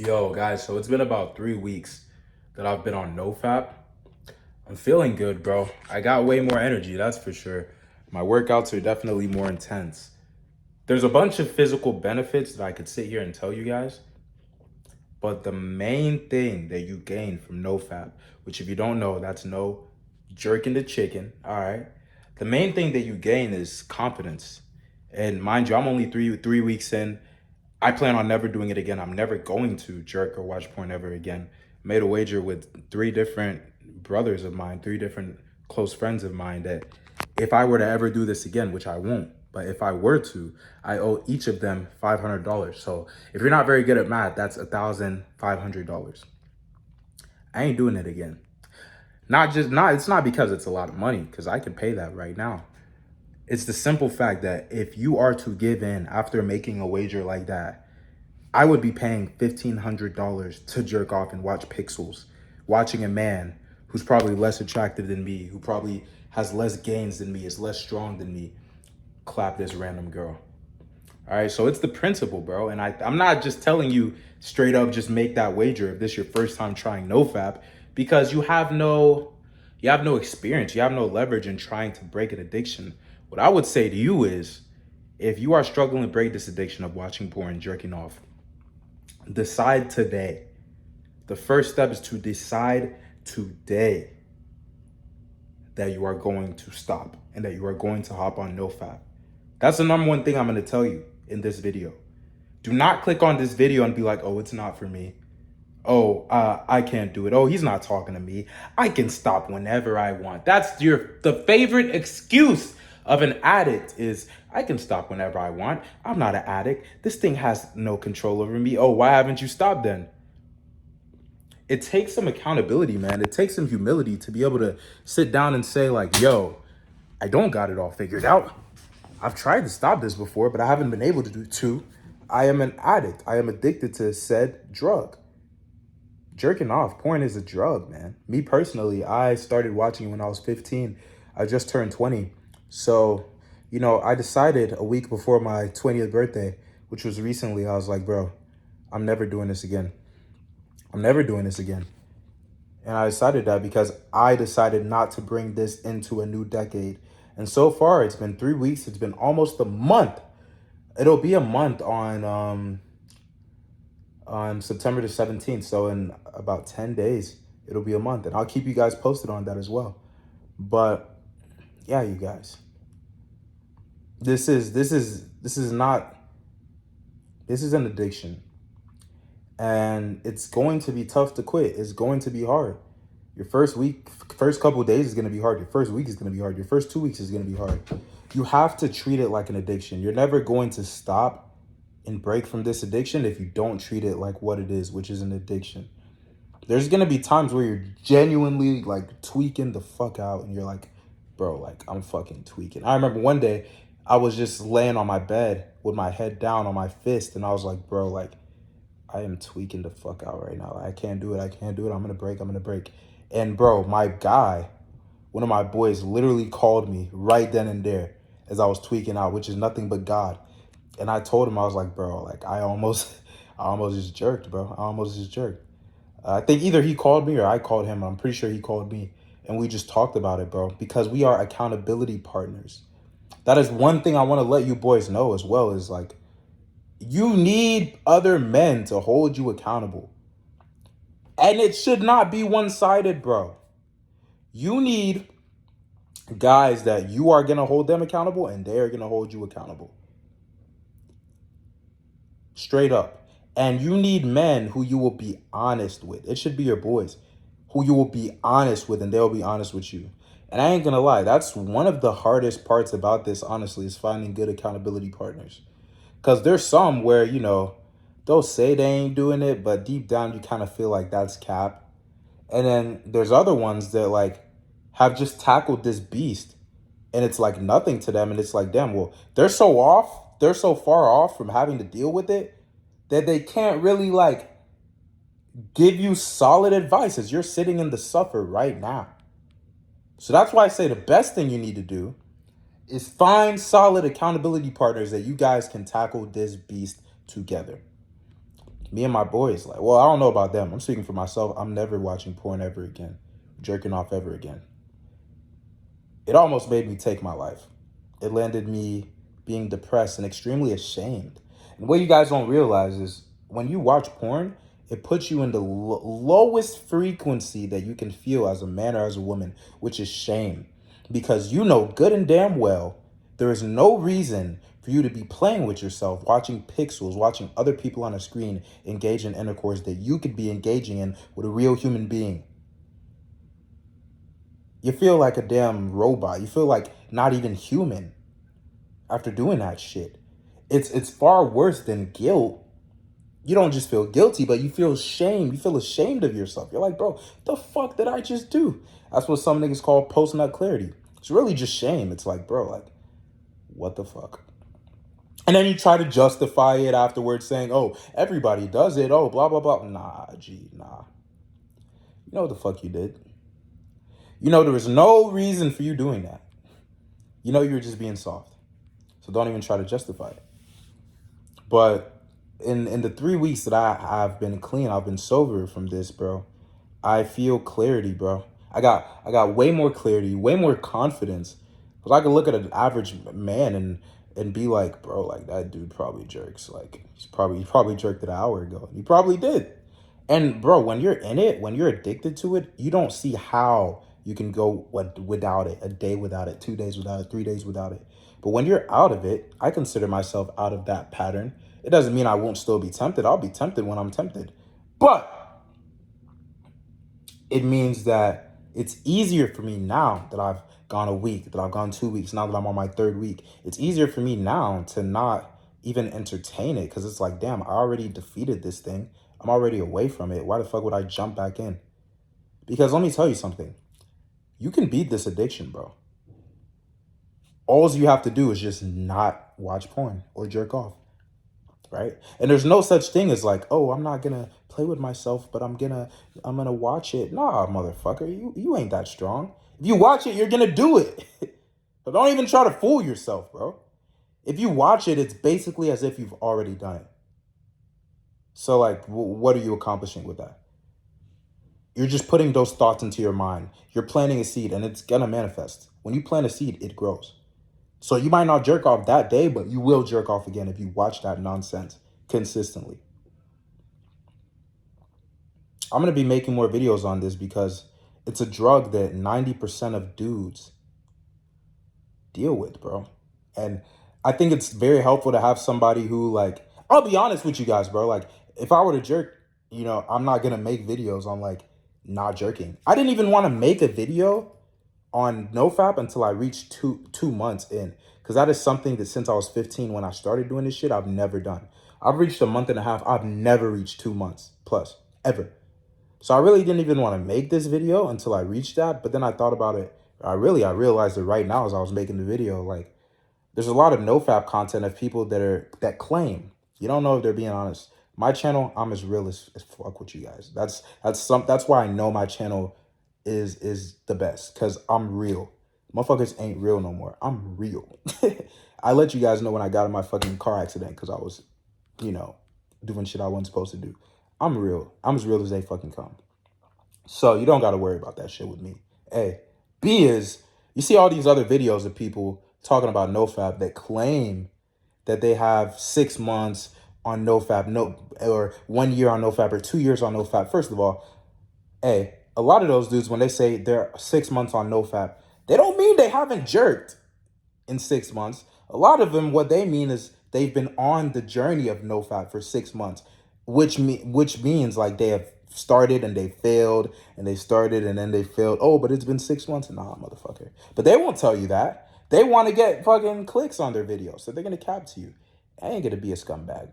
Yo, guys, so it's been about 3 weeks that I've been on No-Fap. I'm feeling good, bro. I got way more energy, that's for sure. My workouts are definitely more intense. There's a bunch of physical benefits that I could sit here and tell you guys, but the main thing that you gain from No-Fap, which if you don't know, that's no jerking the chicken, all right? The main thing that you gain is confidence. And mind you, I'm only three weeks in. I plan on never doing it again. I'm never going to jerk or watch porn ever again. Made a wager with three different brothers of mine, three different close friends of mine, that if I were to ever do this again, which I won't, but if I were to, I owe each of them $500. So if you're not very good at math, that's $1,500. I ain't doing it again. It's not because it's a lot of money, because I can pay that right now. It's the simple fact that if you are to give in after making a wager like that, I would be paying $1,500 to jerk off and watch pixels, watching a man who's probably less attractive than me, who probably has less gains than me, is less strong than me, clap this random girl. All right, so it's the principle, bro. And I'm not just telling you straight up, just make that wager if this is your first time trying No-Fap, because you have no experience, you have no leverage in trying to break an addiction. What I would say to you is, if you are struggling to break this addiction of watching porn, jerking off, decide today. The first step is to decide today that you are going to stop and that you are going to hop on No-Fap. That's the number one thing I'm going to tell you in this video. Do not click on this video and be like, oh, it's not for me. Oh, I can't do it. Oh, he's not talking to me. I can stop whenever I want. That's the favorite excuse of an addict is, I can stop whenever I want. I'm not an addict. This thing has no control over me. Oh, why haven't you stopped then? It takes some accountability, man. It takes some humility to be able to sit down and say like, yo, I don't got it all figured out. I've tried to stop this before, but I haven't been able to do two. I am an addict. I am addicted to said drug. Jerking off, porn is a drug, man. Me personally, I started watching when I was 15. I just turned 20. So, I decided a week before my 20th birthday, which was recently, I was like, bro, I'm never doing this again. I'm never doing this again. And I decided that because I decided not to bring this into a new decade. And so far, it's been 3 weeks. It's been almost a month. It'll be a month on September the 17th. So in about 10 days, it'll be a month. And I'll keep you guys posted on that as well. But yeah, you guys, this is an addiction. And it's going to be tough to quit. It's going to be hard. Your first couple of days is going to be hard. Your first week is going to be hard. Your first 2 weeks is going to be hard. You have to treat it like an addiction. You're never going to stop and break from this addiction if you don't treat it like what it is, which is an addiction. There's going to be times where you're genuinely like tweaking the fuck out and you're like, bro, like I'm fucking tweaking. I remember one day I was just laying on my bed with my head down on my fist and I was like, bro, like I am tweaking the fuck out right now. I can't do it. I'm going to break. And bro, my guy, one of my boys literally called me right then and there as I was tweaking out, which is nothing but God. And I told him, I was like, bro, like I almost just jerked, bro. I almost just jerked. I think either he called me or I called him. I'm pretty sure he called me. And we just talked about it, bro, because we are accountability partners. That is one thing I want to let you boys know as well, is like, you need other men to hold you accountable. And it should not be one-sided, bro. You need guys that you are going to hold them accountable and they are going to hold you accountable. Straight up. And you need men who you will be honest with. It should be your boys who you will be honest with and they'll be honest with you. And I ain't going to lie, that's one of the hardest parts about this, honestly, is finding good accountability partners. Because there's some where, they'll say they ain't doing it, but deep down you kind of feel like that's cap. And then there's other ones that like have just tackled this beast and it's like nothing to them. And it's like, damn, well, they're so far off from having to deal with it that they can't really like give you solid advice as you're sitting in the suffer right now. So that's why I say the best thing you need to do is find solid accountability partners that you guys can tackle this beast together. Me and my boys, like, well, I don't know about them. I'm speaking for myself. I'm never watching porn ever again, jerking off ever again. It almost made me take my life. It landed me being depressed and extremely ashamed. And what you guys don't realize is when you watch porn, it puts you in the lowest frequency that you can feel as a man or as a woman, which is shame. Because you know good and damn well there is no reason for you to be playing with yourself, watching pixels, watching other people on a screen engage in intercourse that you could be engaging in with a real human being. You feel like a damn robot. You feel like not even human after doing that shit. It's far worse than guilt. You don't just feel guilty, but you feel shame. You feel ashamed of yourself. You're like, bro, the fuck did I just do? That's what some niggas call post-nut clarity. It's really just shame. It's like, bro, like, what the fuck? And then you try to justify it afterwards saying, oh, everybody does it. Oh, blah, blah, blah. Nah, G, nah. You know what the fuck you did? You know there was no reason for you doing that. You know you were just being soft. So don't even try to justify it. But in the 3 weeks that I've been clean, I've been sober from this, bro, I feel clarity, bro. I got way more clarity, way more confidence. Because I could look at an average man and be like, bro, like that dude probably jerks. Like he probably jerked it an hour ago. He probably did. And bro, when you're in it, when you're addicted to it, you don't see how you can go without it, a day without it, 2 days without it, 3 days without it. But when you're out of it, I consider myself out of that pattern. It doesn't mean I won't still be tempted. I'll be tempted when I'm tempted. But it means that it's easier for me now that I've gone a week, that I've gone 2 weeks, now that I'm on my third week. It's easier for me now to not even entertain it because it's like, damn, I already defeated this thing. I'm already away from it. Why the fuck would I jump back in? Because let me tell you something. You can beat this addiction, bro. All you have to do is just not watch porn or jerk off, right? And there's no such thing as like, oh, I'm not gonna play with myself, but I'm gonna watch it. Nah, motherfucker, you ain't that strong. If you watch it, you're gonna do it. But don't even try to fool yourself, bro. If you watch it, it's basically as if you've already done it. So like, what are you accomplishing with that? You're just putting those thoughts into your mind. You're planting a seed and it's gonna manifest. When you plant a seed, it grows. So you might not jerk off that day, but you will jerk off again if you watch that nonsense consistently. I'm going to be making more videos on this because it's a drug that 90% of dudes deal with, bro. And I think it's very helpful to have somebody who, like, I'll be honest with you guys, bro. Like, if I were to jerk, I'm not going to make videos on, like, not jerking. I didn't even want to make a video on No-Fap until I reached two months in. Because that is something that since I was 15 when I started doing this shit, I've never done. I've reached a month and a half. I've never reached 2 months plus, ever. So I really didn't even want to make this video until I reached that. But then I thought about it. I realized it right now as I was making the video. Like, there's a lot of No-Fap content of people that claim. You don't know if they're being honest. My channel, I'm as real as fuck with you guys. That's why I know my channel is the best, because I'm real. Motherfuckers ain't real no more. I'm real. I let you guys know when I got in my fucking car accident because I was, doing shit I wasn't supposed to do. I'm real. I'm as real as they fucking come. So you don't got to worry about that shit with me. A. B is, you see all these other videos of people talking about No-Fap that claim that they have 6 months on No-Fap, or 1 year on No-Fap, or 2 years on No-Fap. First of all, a lot of those dudes, when they say they're 6 months on No-Fap, they don't mean they haven't jerked in 6 months. A lot of them, what they mean is they've been on the journey of No-Fap for 6 months, which means like they have started and they failed, and they started and then they failed. Oh, but it's been 6 months. Nah, motherfucker. But they won't tell you that. They want to get fucking clicks on their videos, so they're going to cap to you. I ain't going to be a scumbag.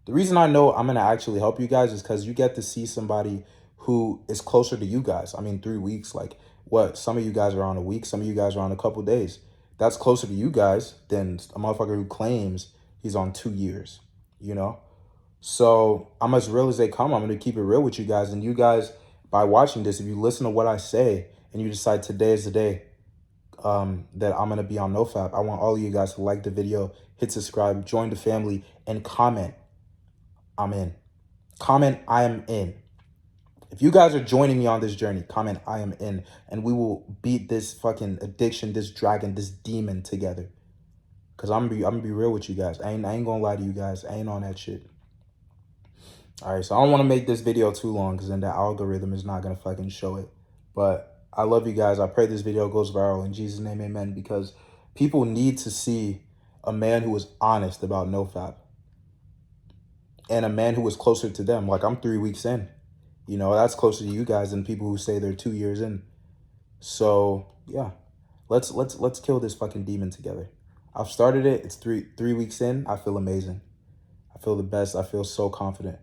The reason I know I'm going to actually help you guys is because you get to see somebody who is closer to you guys. I mean, 3 weeks, like what? Some of you guys are on a week. Some of you guys are on a couple days. That's closer to you guys than a motherfucker who claims he's on 2 years, So I'm as real as they come. I'm going to keep it real with you guys. And you guys, by watching this, if you listen to what I say and you decide today is the day that I'm going to be on No-Fap, I want all of you guys to like the video, hit subscribe, join the family, and comment. I'm in. Comment, I am in. If you guys are joining me on this journey, comment, I am in. And we will beat this fucking addiction, this dragon, this demon together. Because I'm gonna be real with you guys. I ain't gonna lie to you guys. I ain't on that shit. All right, so I don't want to make this video too long because then the algorithm is not going to fucking show it. But I love you guys. I pray this video goes viral. In Jesus' name, amen. Because people need to see a man who is honest about No-Fap. And a man who is closer to them. Like, I'm 3 weeks in. You know, that's closer to you guys than people who say they're 2 years in. So, yeah. Let's kill this fucking demon together. I've started it. It's three weeks in. I feel amazing. I feel the best. I feel so confident.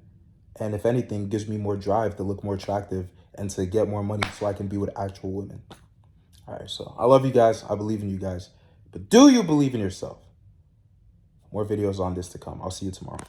And if anything, it gives me more drive to look more attractive and to get more money so I can be with actual women. All right, so I love you guys. I believe in you guys. But do you believe in yourself? More videos on this to come. I'll see you tomorrow.